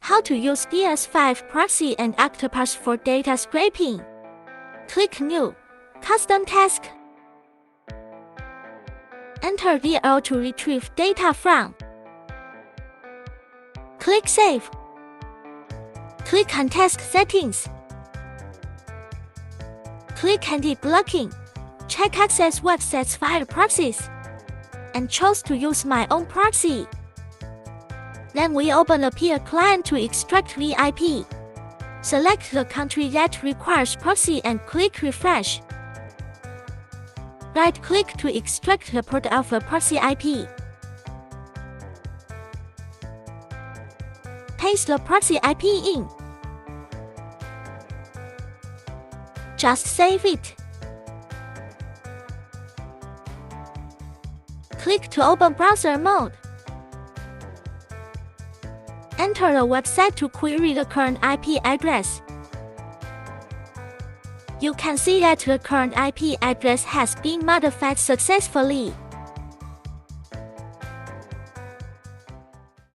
How to use PIA S5 Proxy and Octoparse for data scraping. Click New, Custom Task. Enter the URL to retrieve data from. Click Save. Click on Task Settings. Click Anti-blocking. Check Access Web Sets File Proxies. And choose to use my own proxy. Then we open the PIA client to extract the IP. Select the country that requires proxy and click Refresh. Right-click to extract the port of the proxy IP. Paste the proxy IP in. Just save it. Click to open browser mode. Enter the website to query the current IP address. You can see that the current IP address has been modified successfully.